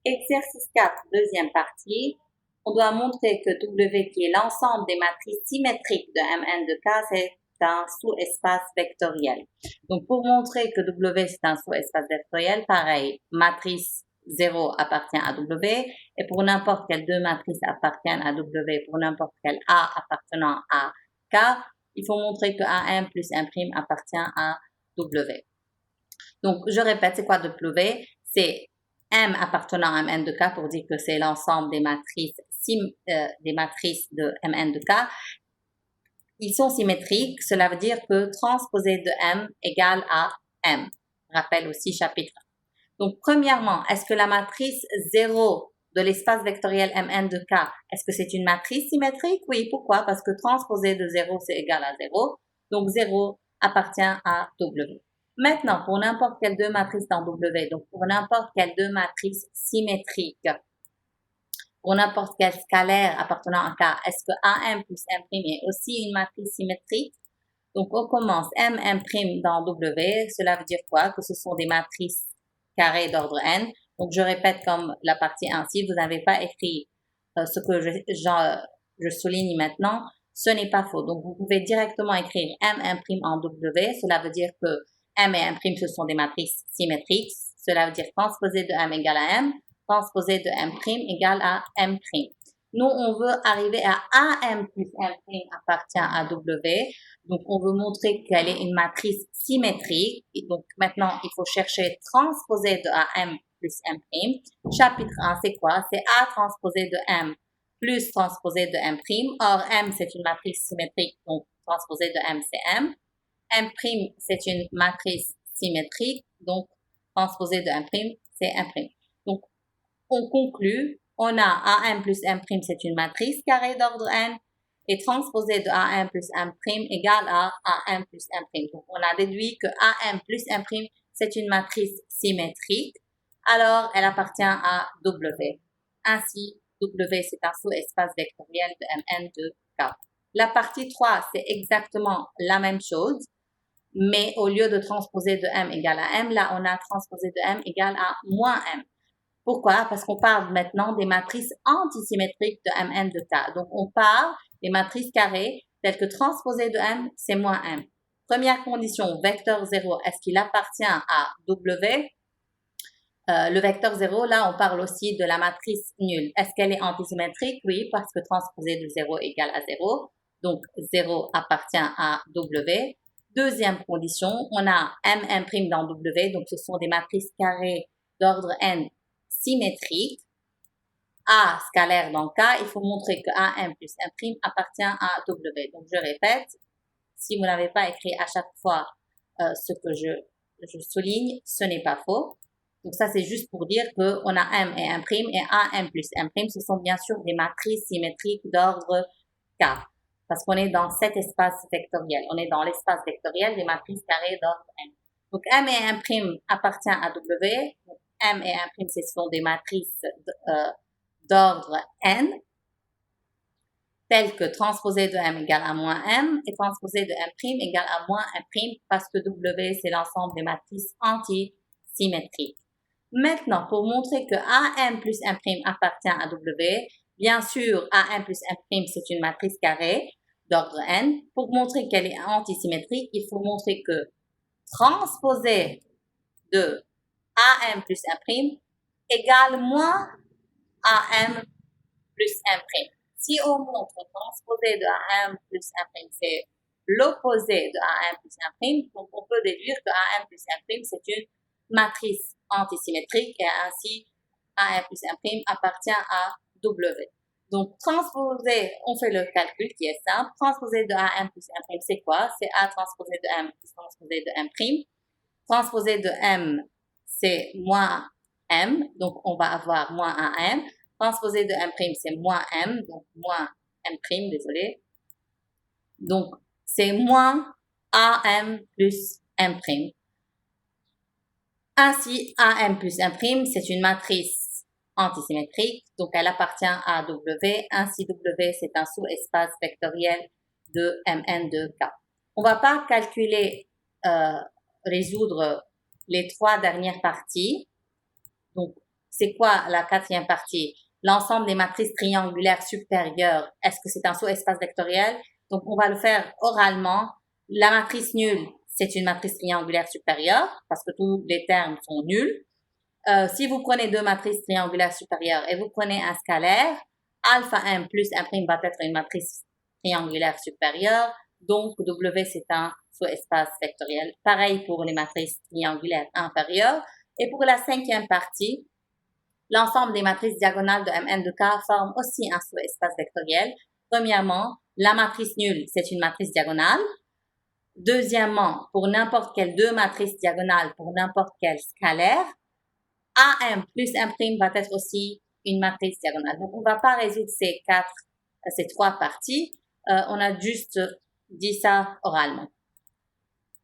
Exercice 4, deuxième partie. On doit montrer que W, qui est l'ensemble des matrices symétriques de Mn de K, c'est un sous-espace vectoriel. Donc, pour montrer que W, c'est un sous-espace vectoriel, pareil, matrice 0 appartient à W, et pour n'importe quelle deux matrices appartiennent à W, pour n'importe quel A appartenant à K, il faut montrer que AM plus M' appartient à W. Donc, je répète, c'est quoi W? C'est M appartenant à Mn de K pour dire que c'est l'ensemble des matrices de Mn de K. Ils sont symétriques, cela veut dire que transposé de M égale à M. Rappel aussi chapitre 1. Donc, premièrement, est-ce que la matrice 0 de l'espace vectoriel Mn de K, est-ce que c'est une matrice symétrique? Oui, pourquoi? Parce que transposé de 0, c'est égal à 0. Donc, 0 appartient à W. Maintenant, pour n'importe quelle deux matrices dans W, donc pour n'importe quelle deux matrices symétriques, pour n'importe quel scalaire appartenant à K, est-ce que AM plus M' est aussi une matrice symétrique? Donc, on commence M' dans W, cela veut dire quoi? Que ce sont des matrices carrées d'ordre N. Donc, je répète comme la partie ainsi, vous n'avez pas écrit ce que je souligne maintenant, ce n'est pas faux. Donc, vous pouvez directement écrire M' en W, cela veut dire que M et M', ce sont des matrices symétriques. Cela veut dire transposé de M égale à M, transposé de M' égale à M'. Nous, on veut arriver à AM plus M' appartient à W. Donc, on veut montrer qu'elle est une matrice symétrique. Et donc, maintenant, il faut chercher transposé de AM plus M'. Chapitre 1, c'est quoi? C'est A transposé de M plus transposé de M'. Or, M, c'est une matrice symétrique, donc transposé de M, c'est M. M', c'est une matrice symétrique, donc transposé de M', c'est M'. Donc, on conclut, on a AM plus M', c'est une matrice carrée d'ordre N, et transposé de AM plus M' égale à AM plus M'. Donc, on a déduit que AM plus M', c'est une matrice symétrique, alors elle appartient à W. Ainsi, W, c'est un sous-espace vectoriel de Mn de K. La partie 3, c'est exactement la même chose, mais au lieu de transposer de M égale à M, là, on a transposé de M égale à moins M. Pourquoi? Parce qu'on parle maintenant des matrices antisymétriques de Mn de K. Donc, on parle des matrices carrées telles que transposé de M, c'est moins M. Première condition, vecteur 0, est-ce qu'il appartient à W? Le vecteur 0, là, on parle aussi de la matrice nulle. Est-ce qu'elle est antisymétrique? Oui, parce que transposé de 0 égale à 0. Donc, 0 appartient à W. Deuxième condition, on a M' dans W, donc ce sont des matrices carrées d'ordre N symétriques. A scalaire dans K, il faut montrer que AM plus M' appartient à W. Donc, je répète, si vous n'avez pas écrit à chaque fois ce que je souligne, ce n'est pas faux. Donc, ça, c'est juste pour dire qu'on a M et M' et AM plus M', ce sont bien sûr des matrices symétriques d'ordre K. Parce qu'on est dans cet espace vectoriel. On est dans l'espace vectoriel des matrices carrées d'ordre N. Donc, M et M' appartient à W. Donc, M et M', ce sont des matrices d'ordre N, telles que transposé de M égale à moins M et transposé de M' égale à moins M' parce que W, c'est l'ensemble des matrices antisymétriques. Maintenant, pour montrer que AM plus M' appartient à W, bien sûr, AM plus M', c'est une matrice carrée d'ordre N. Pour montrer qu'elle est antisymétrique, il faut montrer que transposé de AM plus M' égale moins AM plus M'. Si on montre transposé de AM plus M', c'est l'opposé de AM plus M', donc on peut déduire que AM plus M', c'est une matrice antisymétrique et ainsi AM plus M' appartient à W. Donc, transposé, on fait le calcul qui est simple. Transposé de AM plus M', c'est quoi? C'est A transposé de M plus transposé de M'. Transposé de M, c'est moins M, donc on va avoir moins AM. Transposé de M', c'est moins M, donc moins M', désolé. Donc, c'est moins AM plus M'. Ainsi, AM plus M', c'est une matrice antisymétrique, donc elle appartient à W. Ainsi, W, c'est un sous-espace vectoriel de Mn de K. On ne va pas calculer, résoudre les trois dernières parties. Donc, c'est quoi la quatrième partie? L'ensemble des matrices triangulaires supérieures, est-ce que c'est un sous-espace vectoriel? Donc, on va le faire oralement. La matrice nulle, c'est une matrice triangulaire supérieure parce que tous les termes sont nuls. Si vous prenez deux matrices triangulaires supérieures et vous prenez un scalaire, alpha 1 plus 1' va être une matrice triangulaire supérieure. Donc, W, c'est un sous-espace vectoriel. Pareil pour les matrices triangulaires inférieures. Et pour la cinquième partie, l'ensemble des matrices diagonales de Mn de K forme aussi un sous-espace vectoriel. Premièrement, la matrice nulle, c'est une matrice diagonale. Deuxièmement, pour n'importe quelle deux matrices diagonales, pour n'importe quel scalaire, AM plus 1' va être aussi une matrice diagonale. Donc, on ne va pas résoudre ces trois parties. On a juste dit ça oralement.